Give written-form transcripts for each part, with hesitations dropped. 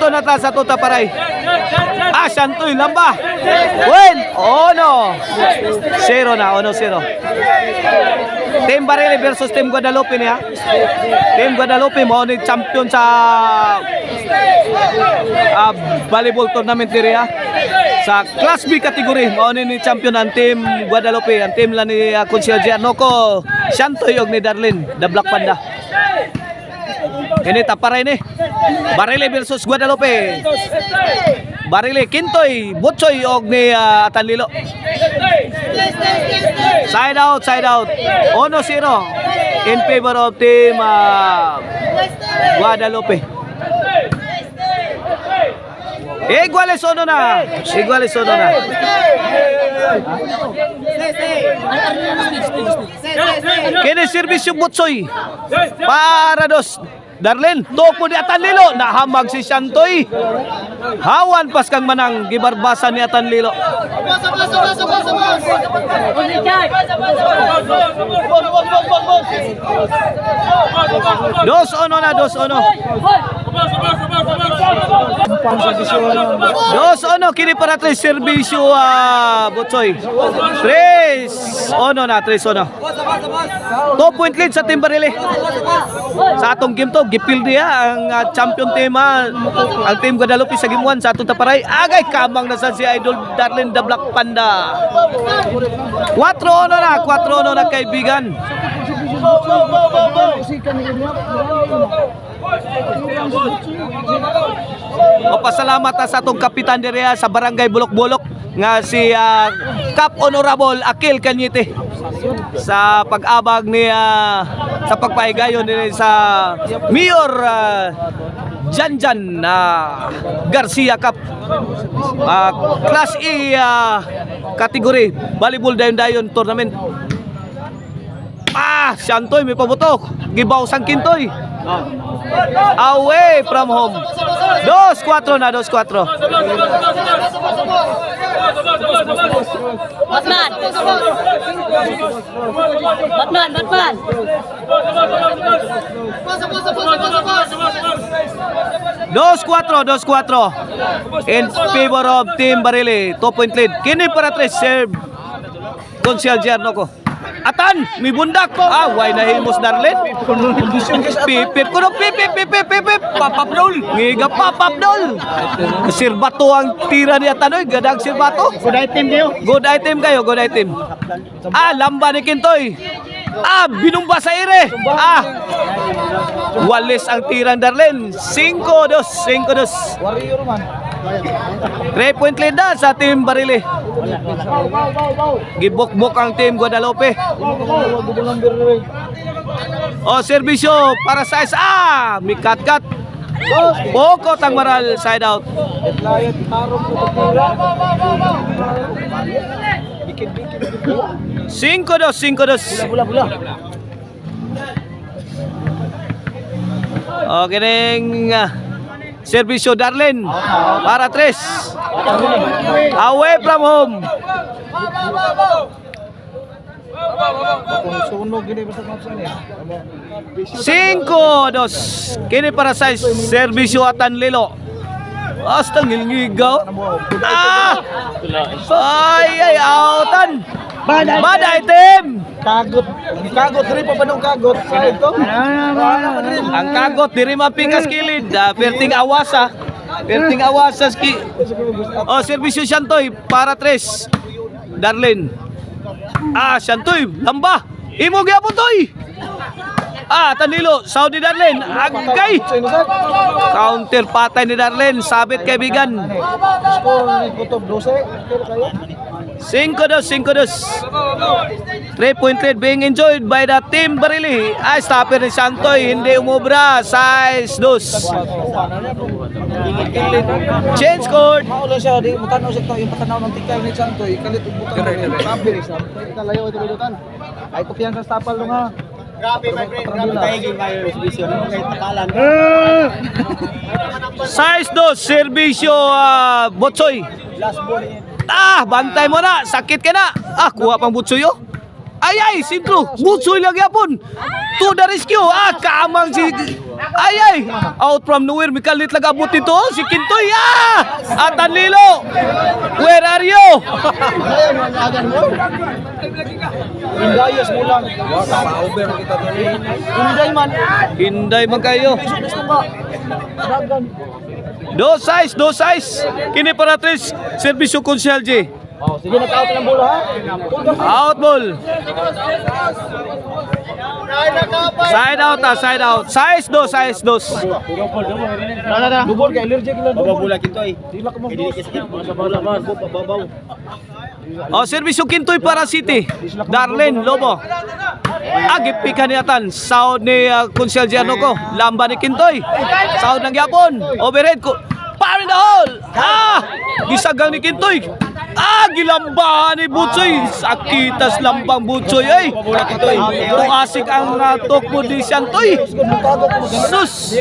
minuto na ta sa tuta paray. Santoy lamba. Win. Ono. 0 na, 1-0. Team Barile versus Team Guadalupe niya. Team Guadalupe mo ni champion sa volleyball tournament niya. Sa Class B category mo ni champion ang Team Guadalupe. Ang team lang ni Consiel Giannoco, Santoy og ni Darlene, the Black Panda. Ini taparay ni Barile versus Guadalupe. Barile Kintoy, Butsoy og ni Atanlilo. Side out, 1-0 in favor of Team Guadalupe. Iguales uno na. Kini serbisyo Butsoy para dos Darlene, toko di Atanlilo, nahamag si Santoy. Hawan pas kang manang gibarbasan ni Atanlilo. Dos ono na, 2-1. 2-1 kini para 3 serbisyo Butsoy. 3-1 na, 3-1. 2-point lead sa Team Barile. Sa atong game to, gipil niya ang champion team, ang Team Guadalupe sa game 1 sa atong taparay. Agay kamang na sa si Idol Darlene the Black Panda. 4-1 na kaibigan. O pasalamat sa atong kapitan direha sa Barangay Bulok-Bulok nga si Cap Honorable Akil Cañete sa pag-abag ni sa pagpahigayon ni sa Mayor Janjan Garcia Cup, Class E category volleyball dayon tournament. Santoy may pabutok, gibaw sang Kintoy. Away from home. 2-4 na, 2-4. Batman. 2-4 in favor of Team Barile. 2-point lead. Kini para 3 serve Consiel Giannoco. Atan, may bundak ko. Why nahimos Darlene? Pipip ko no, pipip. Papapdol. Ngiga papapdol. Sirbato ang tira ni Atanoy. Gadang sirbato. Good item kayo. Good item. Lamba ni Kintoy. Binumba sa ire. Walis ang tirang Darlene. 5-2. Warrior man. 3-point lead na sa Team Barile. Gibok-bok ang Team Guadalupe. Serbisyo para sa may cut. Poko tang maral, side out. 5-2. Okay ning serbisyo Darlene para 3. Away from home. Cinco dos. Kini para sa serbisyo Atanlilo. Astang ngilngigaw. Ay, outan. Bad item. Kagot diri pa banong kagot. Ang kagot diri mapingas kilid. Perting awasa. Serbisyo Santoy para 3. Darlene. Santoy, lamba. Imo gyapon toy. Atanlilo, Saudi Darlene. Agay. Counter patay ni Darlene. Sabit kaibigan. Score ni Kutob 12. 5-2. 3-point lead being enjoyed by the Team Barile. Stopper ni Santoy, hindi umubra. Size 2. Change court. Maulo siya di mutanaw siya to yung patanaw ng tikal ni Santoy. Kalit ubutan. Sabi sa kalayo ito bilutan. Ay kopyan sa stapal lo nga. Grabe my friend, grabe tayo kayo serbisyo no kay takalan. Size 2, serbisyo Butsoy. Last ball. Bantay mo na, sakit ka na. Kuha pang Butsoy oh. Ay, sintro. Butsoy lang yapon. To the rescue. Kaamang si Ay! Out from nowhere, mikalit lang abot ito. Si Kintoy, Atan Lilo! Where are you? Indayas mo lang. Over na kita doon. Inday man. Hinday man kayo. Gusto ba? Dagan. Do size. Kini para tres, servisyo konsyalje. Oh, sige nag-out ng bola ha. Out ball. Side out. Size dos. Dubol kay allergic lang. Babula Kintoy. Dila ka mo. Babaw. Oh, servisyo Kintoy para City. Darlene Lobo. Agip pikaniyatan. Sound ni konsyalje ko. Lamba ni Kintoy. Sound ng Yapon. Overhead ko. Fire in the hole! Gisagang ni Kintoy. Gilambahan ni Butsoy. Sakitas lambang Butsoy ay. Tuasik ang tokbo ni Santoy. Sus!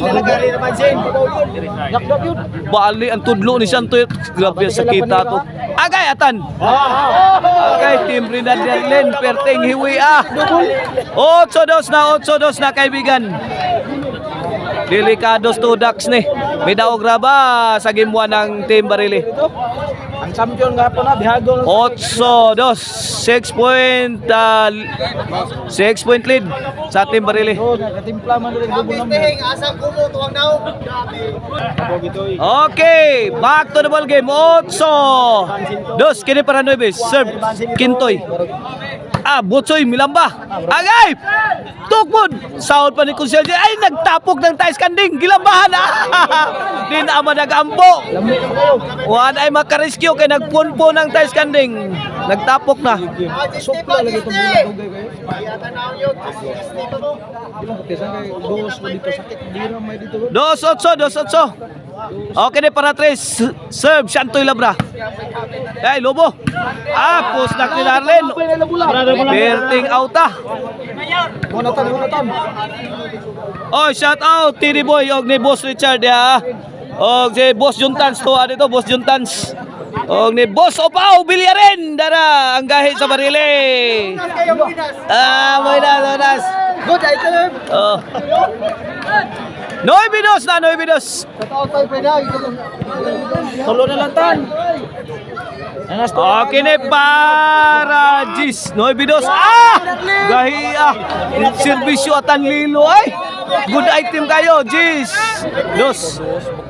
Bali ang tudlo ni Santoy. Grabe sakita to. Agay atan. Agay team Rinal Darlene. Perting hiwi 8-2 na kaibigan. Delikados to Ducks ni. May daog raba sa game 1 ng Team Barili. Ang champion nga po na bihagol. 8-2. 6 point lead sa Team Barili. Oh, nagatimpla man rin dubol number. Okay, back to the ball game. 8-2. Kini para 9. Serve Kintoy. Butsoy milamba. Agay! Tukbon! Sound pa ni Konselje. Ay, nagtapok ng tais kanding. Gilambahan Di na nag-ampo. Wan ay makarescue kay nagpunpo ng tais kanding. Nagtapok na. Supla lagi itong bola dugay kayo. Ilang katisan kay dos ko dito sakit. Di na may dito. 2-8. Okay na para 3. Serve Santoy Labra. Ay, Lobo. Post na ni Darlene. Berting outa. Hunatan. Oh, shout out TD Boy og ni Boss Richard Og si Boss Juntans to dito, Boss Juntans. Og ni Boss Opao Bilyaren dara ang gahi sa Barili. Moinas. Good item. Oh. 9-2 na 9-2. Tataw tayo pwede. Tulo na lang tan. Okay ni para Gis 9-2. Gahi servisyo atan Lilo ay. Good item kayo Gis. Dos.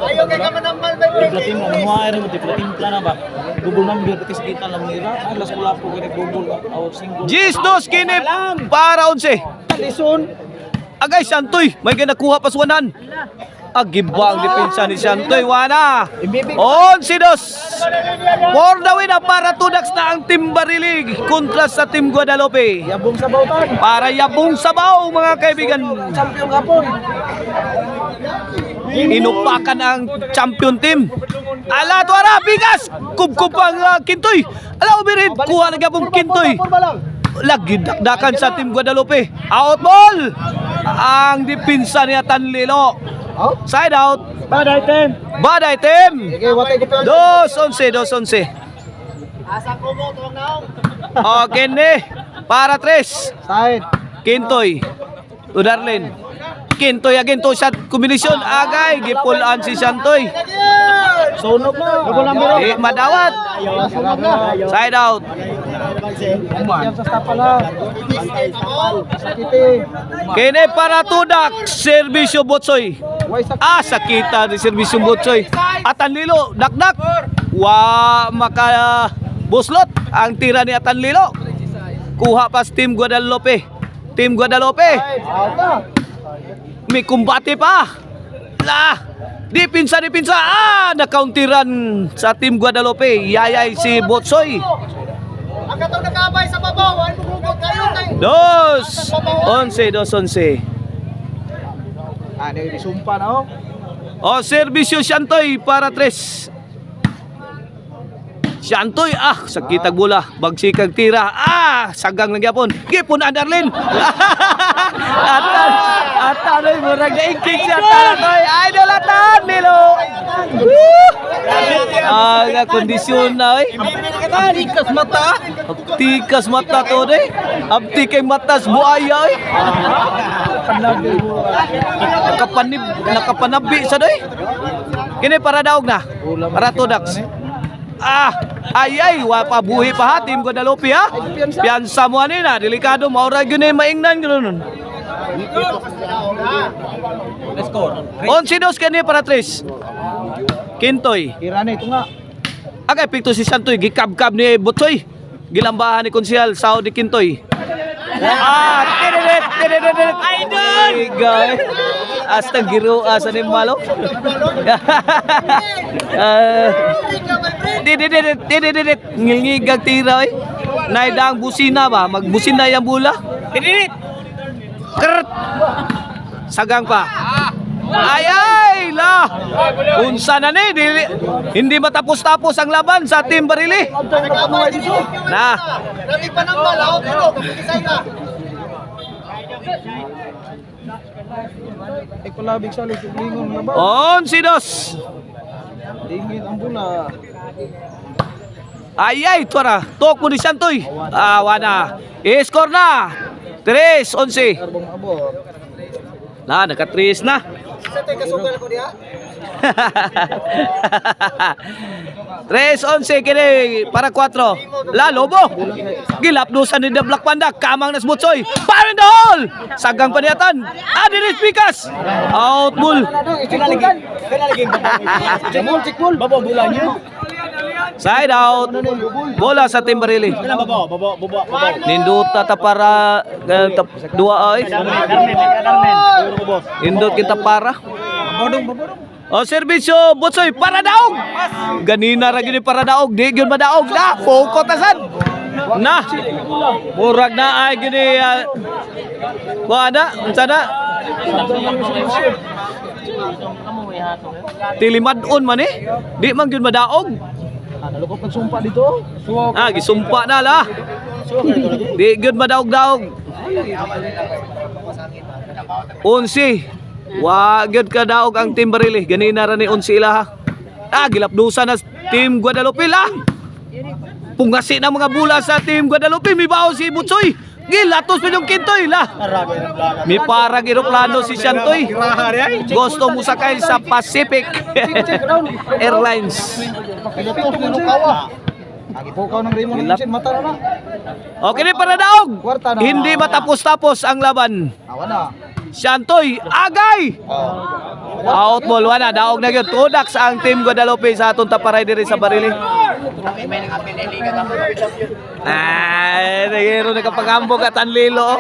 Ayaw kay kamanambal ba? Platin mo, muha rin mo, platin ka na ba? Double number, kasi kita lang nila. Alas wala po kaya double or single. Gis dos kini para 11. Lison. Agay Santoy, may ginakuha pa sa 100. Agibang depensa ni Santoy, wana. 11-2. For the win para Tudax na ang Team Barili kontra sa Team Guadalupe. Yabong sabaw tan. Para yabong sabaw mga kaibigan. Champion kapon. Inupakan ang champion team. Ala tuara bigas. Kubkub ang Kintoy. Ala ubirid kuha na gabong Kintoy. Lagi dakdakan sa Team Guadalupe. Out ball. Ang depensa ni Tanlilo. Side out. Bad item. Bad item. Okay, watay ko 2-11. Asa ko mo tuwang naong. Okay ni. Para 3. Side. Kintoy. Darlene. Kintoy again to shot combination. Agay. Gipulaan si Santoy. Sunog na. Double number. Madawat. Side out. Yan sa stapa na. Sakiti. Kene para Tudak. Servisyo Botsoy. Sakita ni Servisyo Botsoy. Atanlilo. Dakdak. Maka buslot ang tira ni Atanlilo. Kuha pas Team Guadalupe. Team Guadalupe. May kumbate pa. Dipinsa. Nakauntiran sa Team Guadalupe. Yayay si Botsoy. Ang katong nakabay sa babaw, ay bubugot kayo kay. 2-11. Ano sumpa na oh. Servisyo Santoy para 3. Santoy, sakitag bola, bagsikag tira, sagang lang yapon. Gipon Darlene. Atan, murag na ikik siya Tantoy. Idol atan nilo. Kondisyon na Tikas mata to de. Abti kay matas buaya Nakapanabi sa doy. Kini para daog na. Para Tudax. Ay, wa pa buhi pa ha, Team Guadalupe ha. Piyansa mo ani na, delikado maura gyud ni maingnan ganoon. Let's go. 11-2 kini para Tres. Kintoy. Kirane ito nga. Agay picto si Santoy gikab-kab ni Butsoy. Gilambahan ni Konsyal Sao di Kintoy. Tididit. Idol. Igay. Hasta giro asa ni malo. Tididit. Ngilngigag tira oy. Naidang busina ba? Magbusina yang bula. Tididit. Kert. Sagang pa. Ay la. Unsa na ni hindi matapos-tapos ang laban sa Team Barili. Na. Dami pa nang malaw pero kisay na. Ikulabig sa lingon na ba? 11-2. Dingin ang bula. Ay, tuara. Tok mo ni Santoy. Wana. I-score na. 3-11. Karbong abot. Na, naka-3 na. Sa tay kasugal ko diha. 3-11 kini para 4. La Lobo. Gilapdusan ni The Black Panda. Kamang nas Butsoy. Fire in the hole. Sagang paniatan. Adiris Pikas. Out ball. Cikmul. Babo bulan niyo. Side out. Bola sa Team Barili. Babo. Ninduta ta para dua ay. Indot kita para. O serbisyo Butsoy para daog. Ganina ra gini para daog, di gyud madaog na. Focus tasan. Na. Murag na ay gini kuana unsa na? Tilimad-on man Di man gyud madaog. Nalukop ng sumpa dito. Gisumpa na la. Di gyud madaog-daog. 11. Wa gyud ka daog ang Team Barili. Ganina ra ni 11 ila ha. Gilapdusan na Team Guadalupe la. Pungasi na mga bula sa Team Guadalupe. Mibaw si Butsoy. Gilatos pa yung Kintoy la. Mi parang eroplano si Santoy. Gusto mo sakay sa Pacific Airlines. Pilotos ni Lukawa. Pukaw ng Raymond Vincent mata na. Okay ni para daog. Kwarta na. Hindi matapos-tapos ang laban. Awa na. Santoy, agay! Out ball, wala. Daog na yun. Tudax ang Team Guadalupe sa atong taparay diri sa Barili. Nagiro na kapag ambog at anlilo.